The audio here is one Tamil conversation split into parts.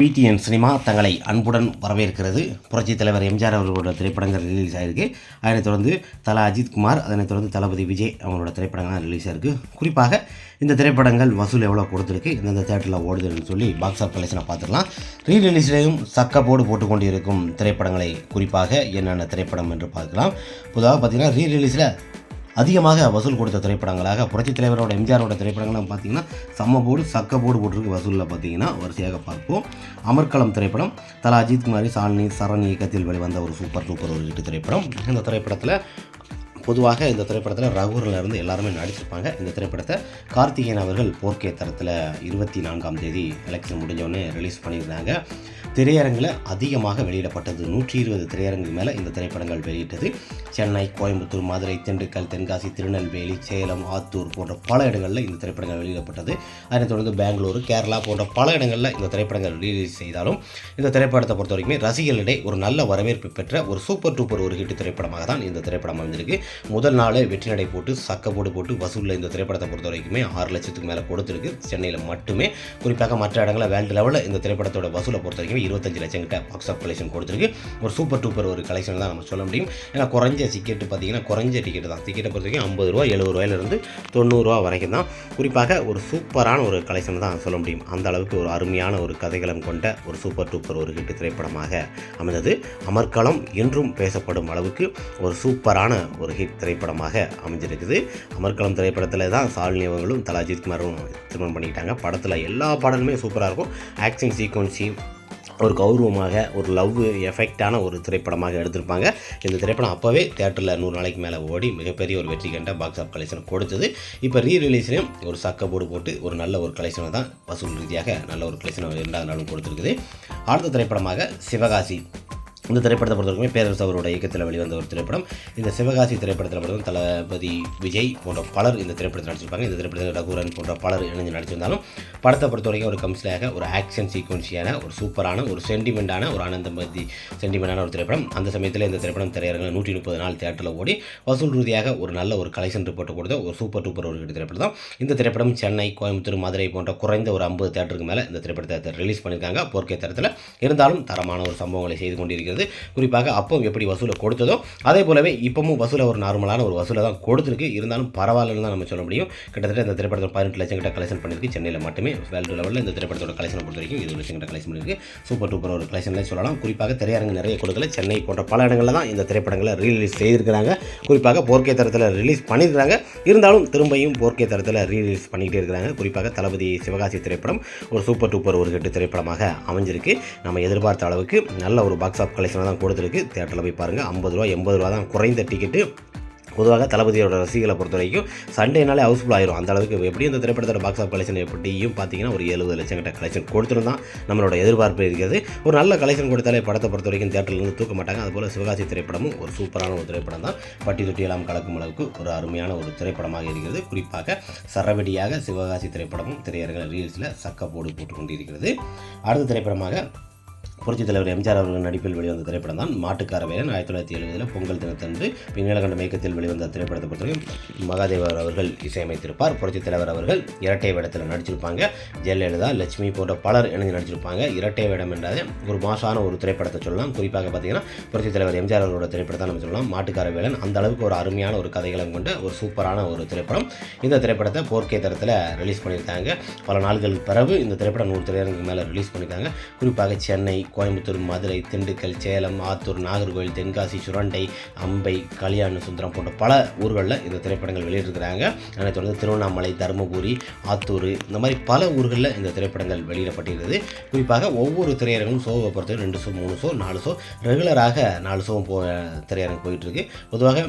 பிடிஎன் சினிமா தங்களை அன்புடன் வரவேற்கிறது. புரட்சித் தலைவர் எம்ஜிஆர் அவர்களோட திரைப்படங்கள் ரிலீஸ் ஆகிருக்கு. அதனைத் தொடர்ந்து தல அஜித்குமார், அதனைத் தொடர்ந்து தளபதி விஜய் அவங்களோட திரைப்படங்கள் ரிலீஸ் ஆகிருக்கு. குறிப்பாக இந்த திரைப்படங்கள் வசூல் எவ்வளோ கொடுத்துருக்கு, எந்தெந்த தேட்டரில் ஓடுதுன்னு சொல்லி பாக்ஸ் ஆஃப் கலெக்ஷனை பார்த்துக்கலாம். ரீரிலீஸ்லேயும் சக்கப்போடு போட்டுக்கொண்டு இருக்கும் திரைப்படங்களை குறிப்பாக என்னென்ன திரைப்படம் என்று பார்க்கலாம். பொதுவாக பார்த்திங்கன்னா ரீரிலீஸில் அதிகமாக வசூல் கொடுத்த திரைப்படங்களாக புரட்சித் தலைவரோட எம்ஜிஆரோட திரைப்படங்கள்லாம் பார்த்திங்கன்னா சம்ம சக்கப்போடு போட்டிருக்கு. வசூலில் பார்த்திங்கன்னா வரிசையாக பார்ப்போம். அமர்க்களம் திரைப்படம் தல அஜித்குமார், சாலினி, சரண் இயக்கத்தில் வெளிவந்த ஒரு சூப்பர் ஒரு ஹிட் திரைப்படம். இந்த திரைப்படத்தில் பொதுவாக இந்த திரைப்படத்தில் ரகுவரிலிருந்து எல்லாருமே நடிச்சிருப்பாங்க. இந்த திரைப்படத்தை கார்த்திகேயன் அவர்கள் 4K தரத்தில் 24ஆம் தேதி எலெக்ஷன் முடிஞ்சோடனே ரிலீஸ் பண்ணியிருந்தாங்க. திரையரங்கில் அதிகமாக வெளியிடப்பட்டது 120 திரையரங்கு மேலே இந்த திரைப்படங்கள் வெளியிட்டது. சென்னை, கோயம்புத்தூர், மதுரை, திண்டுக்கல், தென்காசி, திருநெல்வேலி, சேலம், ஆத்தூர் போன்ற பல இடங்களில் இந்த திரைப்படங்கள் வெளியிடப்பட்டது. அதனைத் தொடர்ந்து பெங்களூரு, கேரளா போன்ற பல இடங்களில் இந்த திரைப்படங்கள் ரிலீஸ் செய்தாலும் இந்த திரைப்படத்தை பொறுத்த வரைக்குமே ரசிகர்களிடையே ஒரு நல்ல வரவேற்பு பெற்ற ஒரு சூப்பர் ஒரு ஹிட் திரைப்படமாக தான் இந்த திரைப்படம் அமைந்திருக்கு. முதல் நாளே வெற்றி நடை போட்டு சக்கப்போடு போட்டு வசூலில் இந்த திரைப்படத்தை பொறுத்த வரைக்குமே 6 லட்சத்துக்கு மேலே கொடுத்துருக்கு. சென்னையில் மட்டுமே. குறிப்பாக மற்ற இடங்களில் வேர்ல்டு லெவலில் இந்த திரைப்படத்தோட வசூலை பொறுத்த வரைக்கும் 25 லட்சம் கிட்ட பாக்ஸ் ஆஃப் கலெக்ஷன் கொடுத்துருக்கு. ஒரு சூப்பர் ஒரு கலெக்ஷன் தான் நம்ம சொல்ல முடியும். ஏன்னா குறைஞ்ச டிக்கெட்டு பார்த்தீங்கன்னா குறைஞ்ச டிக்கெட்டு தான். டிக்கெட்டை பொறுத்த வரைக்கும் 50 ரூபா, 70 ரூபாயிலிருந்து 90 ரூபா வரைக்கும் தான். குறிப்பாக ஒரு சூப்பரான ஒரு கலெக்ஷன் தான் சொல்ல முடியும். அந்த அளவுக்கு ஒரு அருமையான ஒரு கதைகளம் கொண்ட ஒரு சூப்பர் ஒரு ஹிட் திரைப்படமாக அமைந்தது. அமர்க்களம் என்றும் பேசப்படும் அளவுக்கு ஒரு சூப்பரான ஒரு ஹிட் திரைப்படமாக அமைஞ்சிருக்குது. அமர்க்களம் திரைப்படத்தில் தான் சாலினி அவங்களும் தல அஜித்குமாரும் திருமணம் பண்ணிக்கிட்டாங்க. படத்தில் எல்லா பாடலுமே சூப்பராக இருக்கும். ஆக்ஷன் சீக்வன்ஸி ஒரு கௌரவமாக ஒரு லவ் எஃபெக்டான ஒரு திரைப்படமாக எடுத்திருப்பாங்க. இந்த திரைப்படம் அப்போவே தேட்டரில் 100 நாளைக்கு மேலே ஓடி மிகப்பெரிய ஒரு வெற்றி கண்ட பாக்ஸ் ஆஃப் கலெக்ஷன் கொடுத்தது. இப்போ ரீரிலீஸ்லேயும் ஒரு சக்கப்போடு போட்டு ஒரு நல்ல ஒரு கலெக்ஷனை தான் வசூல் ரீதியாக நல்ல ஒரு கலெக்ஷனை 2வது நாளும் கொடுத்துருக்குது. அடுத்த திரைப்படமாக சிவகாசி. இந்த திரைப்படத்தை பொறுத்த வரைக்கும் பேரரசு அவரோட இயக்கத்தில் வெளிவந்த ஒரு திரைப்படம். இந்த சிவகாசி திரைப்படத்தில் பொறுத்தவரை தளபதி விஜய் போன்ற பலர் இந்த திரைப்படத்தில் நடிச்சிருப்பாங்க. இந்த திரைப்படத்தில் ரகுவரன் போன்ற பலர் இணைஞ்சு நடிச்சிருந்தாலும் படத்தை பொறுத்த வரைக்கும் ஒரு கம்ஸ்லாக ஒரு ஆக்ஷன் சீக்வன்ஸியான ஒரு சூப்பரான ஒரு சென்டிமெண்டான ஒரு ஆனந்தமதி சென்டிமெண்டான ஒரு திரைப்படம். அந்த சமயத்தில் இந்த திரைப்படம் திரையரங்கில் 130 நாள் தேட்டரில் ஓடி வசூல் ரீதியாக ஒரு நல்ல ஒரு கலெக்ஷன் ரிப்போர்ட் கொடுத்த ஒரு சூப்பர் ஒரு திரைப்படம் தான். இந்த திரைப்படம் சென்னை, கோயம்புத்தூர், மதுரை போன்ற குறைந்த ஒரு 50 தேட்டருக்கு மேலே இந்த திரைப்படத்தை ரிலீஸ் பண்ணியிருக்காங்க 4K தரத்தில். இருந்தாலும் தரமான ஒரு சம்பவங்களை செய்து கொண்டிருக்கிறது. குறிப்பாக அப்போ எப்படி வசூலை கொடுத்ததோ அதே போலவே இப்பவும் வசூலை ஒரு நார்மலான ஒரு வசூலை தான் கொடுத்துருக்கு. இருந்தாலும் பரவாயில்லன்னு தான் நம்ம சொல்ல முடியும். கிட்டத்தட்ட இந்த திரைப்படத்தில் 18 லட்சம் கிட்ட கலெக்ஷன் பண்ணியிருக்கு. சென்னையில் மட்டுமே வேர்ல்டு லெவலில் இந்த திரைப்படத்தோட கலெக்ஷனை பொறுத்த வரைக்கும் 20 லட்சம் கிட்ட கலெக்ஷன் பண்ணியிருக்கு. சூப்பர் ஒரு கலெக்ஷன்லேயே சொல்லலாம். குறிப்பாக திரையரங்கு நிறைய கொடுக்கல. சென்னை போன்ற பல இடங்களில் தான் இந்த திரைப்படங்களை ரீரிலீஸ் செய்திருக்கிறாங்க. குறிப்பாக 4K தரத்தில் ரிலீஸ் பண்ணியிருக்கிறாங்க. இருந்தாலும் திரும்பியும் 4K தரத்தில் ரீரிலீஸ் பண்ணிக்கிட்டே இருக்கிறாங்க. குறிப்பாக தளபதி சிவகாசி திரைப்படம் ஒரு சூப்பர் ஒரு ஹிட் திரைப்படமாக அமைஞ்சிருக்கு. நம்ம எதிர்பார்த்த அளவுக்கு நல்ல ஒரு பாக்ஸ் ஆஃப் கலெக்ஷனை தான் கொடுத்துருக்கு. தேட்டரில் போய் பாருங்கள். 50 ரூபா, 80 ரூபா தான் குறைந்த டிக்கெட்டு. பொதுவாக தளபதியோட ரசிகளை பொறுத்த வரைக்கும் சண்டேனாலே ஹவுஸ்ஃபுல் ஆயிரும். அந்த அளவுக்கு எப்படி இந்த திரைப்படத்தோட பாக்ஸ் ஆஃப் கலெக்ஷன் எப்படியும் பார்த்தீங்கன்னா ஒரு 70 லட்சம் கிட்ட கலெக்ஷன் கொடுத்துருந்தான் நம்மளோட எதிர்பார்ப்பு இருக்கிறது. ஒரு நல்ல கலெக்ஷன் கொடுத்தாலே படத்தை பொறுத்த வரைக்கும் தேட்டர்லேருந்து தூக்க மாட்டாங்க. அதுபோல் சிவகாசி திரைப்படமும் ஒரு சூப்பரான ஒரு திரைப்படம் தான். பட்டி தொட்டி எல்லாம் கலக்கும் அளவுக்கு ஒரு அருமையான ஒரு திரைப்படமாக இருக்கிறது. குறிப்பாக சரவெடியாக சிவகாசி திரைப்படமும் திரையரங்க ரீல்ஸில் சக்கப்போடு போட்டு கொண்டிருக்கிறது. அடுத்த திரைப்படமாக புரட்சித் தலைவர் எம்ஜிஆர் அவர்கள் நடிப்பில் வெளிவந்த திரைப்படம் தான் மாட்டுக்கார வேலன். 1970 பொங்கல் தினத்தன்று நீலகண்ட இயக்கத்தில் வெளிவந்த திரைப்படத்தை பொறுத்தவரைக்கும் மகாதேவர் அவர்கள் இசையமைத்திருப்பார். புரட்சித் தலைவர் அவர்கள் இரட்டை வேடத்தில் நடிச்சிருப்பாங்க. ஜெயலலிதா, லட்சுமி போன்ற பலர் இணைந்து நடிச்சிருப்பாங்க. இரட்டை வேடம் என்றாலே ஒரு மாசான ஒரு திரைப்படத்தை சொல்லலாம். குறிப்பாக பார்த்தீங்கன்னா புரட்சித் தலைவர் எம்ஜிஆர் அவர்களோட திரைப்படத்தை நம்ம சொல்லலாம். மாட்டுக்கார வேலன் அந்த அளவுக்கு ஒரு அருமையான ஒரு கதைகளும் கொண்ட ஒரு சூப்பரான ஒரு திரைப்படம். இந்த திரைப்படத்தை 4K தரத்தில் ரிலீஸ் பண்ணியிருக்காங்க. பல நாள்களுக்கு பிறகு இந்த திரைப்படம் 100 திரையரங்குக்கு மேலே ரிலீஸ் பண்ணியிருக்காங்க. குறிப்பாக சென்னை, கோயம்புத்தூர், மதுரை, திண்டுக்கல், சேலம், ஆத்தூர், நாகர்கோவில், தென்காசி, சுரண்டை, அம்பை, கல்யாண சுந்தரம் போன்ற பல ஊர்களில் இந்த திரைப்படங்கள் வெளியிட்டிருக்கிறாங்க. அதனைத் தொடர்ந்து திருவண்ணாமலை, தருமபுரி, ஆத்தூர் இந்த மாதிரி பல ஊர்களில் இந்த திரைப்படங்கள் வெளியிடப்பட்டிருக்கிறது. குறிப்பாக ஒவ்வொரு திரையரங்கும் ஷோவை பொறுத்து 2 ஷோ, 3 ஷோ, 4 ஷோ ரெகுலராக 4 ஷோவும் திரையரங்கு போயிட்டுருக்கு. பொதுவாக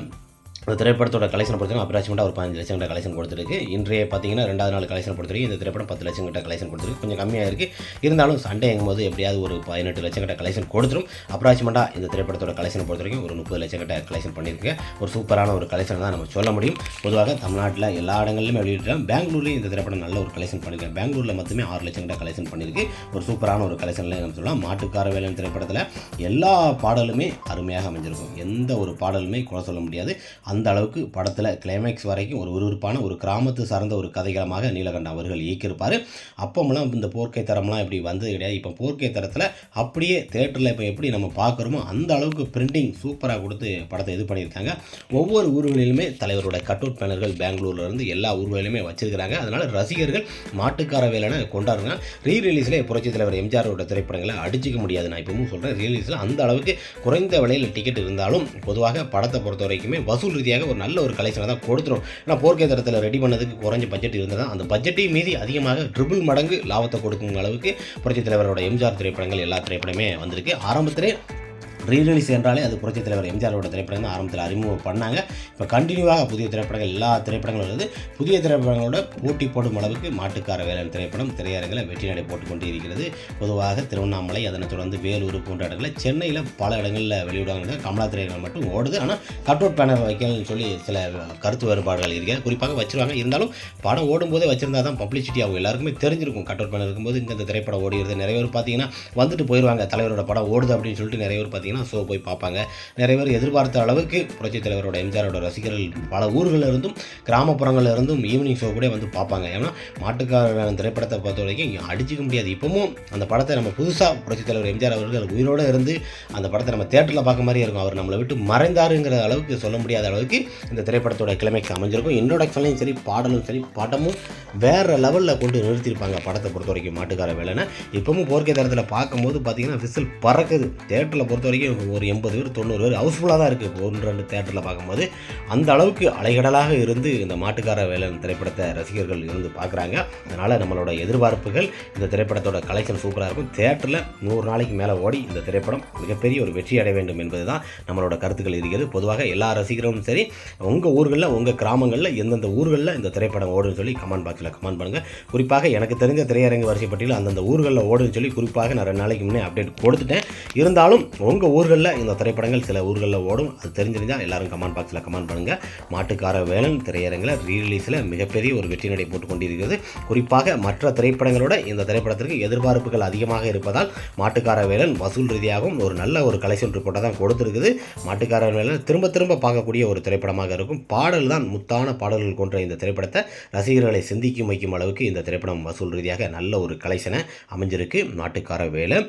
இந்த திரைப்படத்தோட கலெக்ஷன் பொறுத்தவரைக்கும் அப்ராக்சிமேட்டாக ஒரு 15 லட்சம் கிட்ட கலெக்ஷன் கொடுத்துருக்கு. இன்றைய பார்த்தீங்கன்னா 2வது நாள் கலெக்ஷன் பொறுத்தவரைக்கும் இந்த திரைப்படம் 10 லட்சம் கிட்ட கலெக்ஷன் கொடுத்துருக்கு. கொஞ்சம் கம்மியாக இருக்குது. இருந்தாலும் சண்டேங்கும் போது எப்படியாவது ஒரு 18 லட்சம் கிட்ட கலெக்ஷன் கொடுத்துரும். அப்ராக்சிமேட்டாக இந்த திரைப்படத்தோட கலெக்ஷனை பொறுத்த வரைக்கும் ஒரு 30 லட்சம் கிட்ட கலெக்ஷன் பண்ணியிருக்கு. ஒரு சூப்பரான ஒரு கலெக்ஷன் தான் நம்ம சொல்ல முடியும். பொதுவாக தமிழ்நாட்டில் எல்லா இடங்களிலுமே வெளியிட்டாங்க. பெங்களூர்லேயும் இந்த திரைப்படம் நல்ல ஒரு கலெக்ஷன் பண்ணியிருக்கேன். பெங்களூரில் மட்டுமே 6 லட்சம் கிட்ட கலெக்ஷன் பண்ணியிருக்கு. ஒரு சூப்பரான ஒரு கலெக்ஷனில் நம்ம சொல்லலாம். மாட்டுக்கார வேலன் திரைப்படத்தில் எல்லா பாடலுமே அருமையாக அமைஞ்சிருக்கும். எந்த ஒரு பாடலுமே குறை சொல்ல முடியாது. அந்த அளவுக்கு படத்தில் கிளைமேக்ஸ் வரைக்கும் ஒரு விறுவிறுப்பான ஒரு கிராமத்து சார்ந்த ஒரு கதைகளமாக நீலகண்டன் அவர்கள் இயக்கியிருப்பார். அப்போமெல்லாம் இந்த 4K தரம்லாம் இப்படி வந்தது கிடையாது. இப்போ 4K தரத்தில் அப்படியே தேட்டரில் இப்போ எப்படி நம்ம பார்க்குறோமோ அந்த அளவுக்கு பிரிண்டிங் சூப்பராக கொடுத்து படத்தை இது பண்ணியிருக்காங்க. ஒவ்வொரு ஊர்களிலுமே தலைவரோட கட்அவுட் பேனர்கள் பெங்களூர்லேருந்து எல்லா ஊர்களிலுமே வச்சிருக்கிறாங்க. அதனால் ரசிகர்கள் மாட்டுக்கார வேலைன்னு கொண்டாடுறாங்க. ரீரிலீஸ்லேயே புரட்சித் தலைவர் எம்ஜிஆரோட திரைப்படங்களை அடிச்சிக்க முடியாது. நான் இப்பவும் சொல்கிறேன், ரீரிலீஸில் அந்த அளவுக்கு குறைந்த விலையில் டிக்கெட் இருந்தாலும் பொதுவாக படத்தை பொறுத்த வரைக்குமே வசூல் ரீதியாக ஒரு நல்ல ஒரு கலெக்ஷனை தான் கொடுத்துரும். ஏன்னா 4K தரத்தில் ரெடி பண்ணதுக்கு குறைஞ்ச பட்ஜெட் இருந்தால் தான் அந்த பட்ஜெட்டையும் மீறி அதிகமாக ட்ரிபிள் மடங்கு லாபத்தை கொடுக்கும் அளவுக்கு புரட்சித் தலைவரோட எம்ஜிஆர் திரைப்படங்கள் எல்லா திரைப்படமே வந்திருக்கு. ஆரம்பத்திலே ரீரிலீஸ் என்றாலே அது புரட்சித் தலைவர் எம்ஜிஆரோட திரைப்படங்கள் ஆரம்பத்தில் அறிமுகம் பண்ணாங்க. இப்போ கண்டினியூவாக புதிய திரைப்படங்கள் எல்லா திரைப்படங்களும் வருது. புதிய திரைப்படங்களோட போட்டி போடும் அளவுக்கு மாட்டுக்கார வேலன் திரைப்படம் திரையரங்கில் வெற்றி நடை போட்டுக்கொண்டு இருக்கிறது. பொதுவாக திருவண்ணாமலை, அதனைத் தொடர்ந்து வேலூர் போன்ற இடங்களில், சென்னையில் பல இடங்களில் வெளியிடுவாங்க. கமலா திரையரங்கள் மட்டும் ஓடுது. ஆனால் கட்அவுட் பேனர் வைக்கணும்னு சொல்லி சில கருத்து வேறுபாடுகள் இருக்கிறது. குறிப்பாக வச்சிருவாங்க. இருந்தாலும் படம் ஓடும்போதே வச்சிருந்தா தான் பப்ளிசிட்டி ஆகும். எல்லாருக்குமே தெரிஞ்சிருக்கும் கட்அவுட் பேனர் இருக்கும்போது இந்த திரைப்படம் ஓடுகிறது. நிறைய பேர் பார்த்தீங்கன்னா வந்துட்டு போயிடுவாங்க. தலைவரோட படம் ஓடுது அப்படின்னு சொல்லிட்டு நிறைய பேர் பார்த்தீங்கன்னா ஷோ போய் பார்ப்பாங்க. நிறைய பேர் எதிர்பார்த்த அளவுக்கு புரட்சித் தலைவரோட எம்ஜிஆரோட ரசிகர்கள் பல ஊர்களில் இருந்தும் கிராமப்புறங்களில் இருந்தும் ஈவினிங் ஷோ கூட வந்து பார்ப்பாங்க. ஏன்னா மாட்டுக்கார திரைப்படத்தை பொறுத்த வரைக்கும் அடிச்சிக்க முடியாது. இப்பவும் அந்த படத்தை நம்ம புதுசாக புரட்சித் தலைவர் எம்ஜிஆர் அவர்கள் உயிரோடு இருந்து அந்த படத்தை நம்ம தேட்டரில் பார்க்க மாதிரியே இருக்கும். அவர் நம்மளை விட்டு மறைந்தாருங்கிற அளவுக்கு சொல்ல முடியாத அளவுக்கு இந்த திரைப்படத்தோட கிளைமேக்ஸ் அமைஞ்சிருக்கும். இன்ட்ரோடக்ஷன்லையும் சரி, பாடலும் சரி, படமும் வேறு லெவலில் கொண்டு நிறுத்தியிருப்பாங்க படத்தை பொறுத்த வரைக்கும் மாட்டுக்கார வேலைன்னு. இப்பவும் 4K தரத்தில் பார்க்கும்போது பார்த்தீங்கன்னா விசில் பறக்குது. தேட்டரில் பொறுத்த வரைக்கும் ஒரு 80 பேர் 90 பேர் ஹவுஸ்ஃபுல்லாக தான் இருக்குது. 1-2 தேட்டரில் பார்க்கும்போது அந்த அளவுக்கு அலைகடலாக இருந்து இந்த மாட்டுக்கார வேலன் திரைப்படத்தை ரசிகர்கள் இருந்து பார்க்குறாங்க. அதனால் நம்மளோட எதிர்பார்ப்புகள் இந்த திரைப்படத்தோட கலெக்ஷன் சூப்பராக இருக்கும். தேட்டரில் 100 நாளைக்கு மேலே ஓடி இந்த திரைப்படம் மிகப்பெரிய ஒரு வெற்றி அடைய வேண்டும் என்பது தான் நம்மளோட கருத்துக்கள் இருக்கிறது. பொதுவாக எல்லா ரசிகர்களும் சரி, உங்கள் ஊர்களில், உங்கள் கிராமங்களில் எந்தெந்த ஊர்களில் இந்த திரைப்படம் ஓடுன்னு சொல்லி கமெண்ட் பாக்ஸில் கமெண்ட் பண்ணுங்கள். குறிப்பாக எனக்கு தெரிஞ்ச திரையரங்கு வரிசைப்பட்டியில் அந்தந்த ஊர்களில் ஓடுன்னு சொல்லி குறிப்பாக நான் 2 நாளைக்கு முன்னே அப்டேட் கொடுத்துட்டேன். இருந்தாலும் உங்கள் ஊர்களில் இந்த திரைப்படங்கள் சில ஊர்களில் ஓடும். அது தெரிஞ்சிருந்தால் எல்லாரும் கமெண்ட் பாக்ஸில் கமெண்ட் பண்ணுங்கள். மாட்டுக்கார வேலன் திரையரங்கில் ரீரிலீஸில் மிகப்பெரிய ஒரு வெற்றி நடை போட்டு கொண்டிருக்கிறது. குறிப்பாக மற்ற திரைப்படங்களோட இந்த திரைப்படத்திற்கு எதிர்பார்ப்புகள் அதிகமாக இருப்பதால் மாட்டுக்கார வேலன் வசூல் ரீதியாகவும் ஒரு நல்ல ஒரு கலெக்ஷன் ரிப்போர்ட்டை தான் கொடுத்துருக்குது. மாட்டுக்கார வேலன் திரும்ப திரும்ப பார்க்கக்கூடிய ஒரு திரைப்படமாக இருக்கும். பாடல் தான் முத்தான பாடல்கள் கொண்ட இந்த திரைப்படத்தை ரசிகர்களை சிந்திக்கும் வைக்கும் அளவுக்கு இந்த திரைப்படம் வசூல் ரீதியாக நல்ல ஒரு கலெக்ஷனை அமைஞ்சிருக்கு மாட்டுக்கார வேலன்.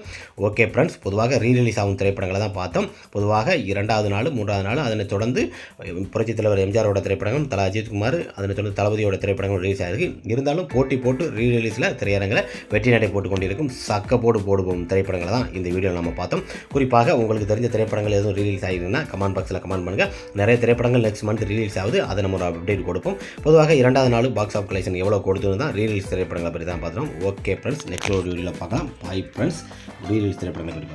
ஓகே ஃப்ரெண்ட்ஸ், பொதுவாக ரீரிலீஸ் ஆகும் திரைப்படங்களை தான் பார்த்தோம். பொதுவாக 2வது நாள் 3வது நாள் அதனைத் தொடர்ந்து புரட்சித் தலைவர் எம்ஜிஆரோட திரைப்படங்களும் தல அஜித்குமார், அதனைத் தொடர்ந்து தளபதியோட திரைப்படங்களும் ரிலீஸ் ஆகிருக்கு. இருந்தாலும் போட்டி போட்டு ரீரிலீஸில் திரையரங்கில் வெற்றி நடை போட்டு கொண்டிருக்கும் சக்க போடுவோம் திரைப்படங்களை தான் இந்த வீடியோவில் நம்ம பார்த்தோம். குறிப்பாக உங்களுக்கு தெரிஞ்ச திரைப்படங்கள் எதுவும் ரிலீஸ் ஆகிருக்குன்னா கமெண்ட் பாக்ஸில் கமெண்ட் பண்ணுங்கள். நிறைய திரைப்படங்கள் நெக்ஸ்ட் மந்த் ரிலீஸ் ஆகுது. அதை நம்ம ஒரு அப்டேட் கொடுப்போம். பொதுவாக 2வது நாள் பாக்ஸ் ஆஃப் கலெக்ஷன் எவ்வளோ கொடுத்துன்னு தான் ரீரிலீஸ் திரைப்படங்களை பற்றி தான் பார்த்துறோம். ஓகே ஃப்ரெண்ட்ஸ், நெக்ஸ்ட் ஒரு வீடியோவில் பார்க்கலாம். பாய் ஃப்ரெண்ட்ஸ், ரீரிலீஸ் திரைப்படங்களை பற்றி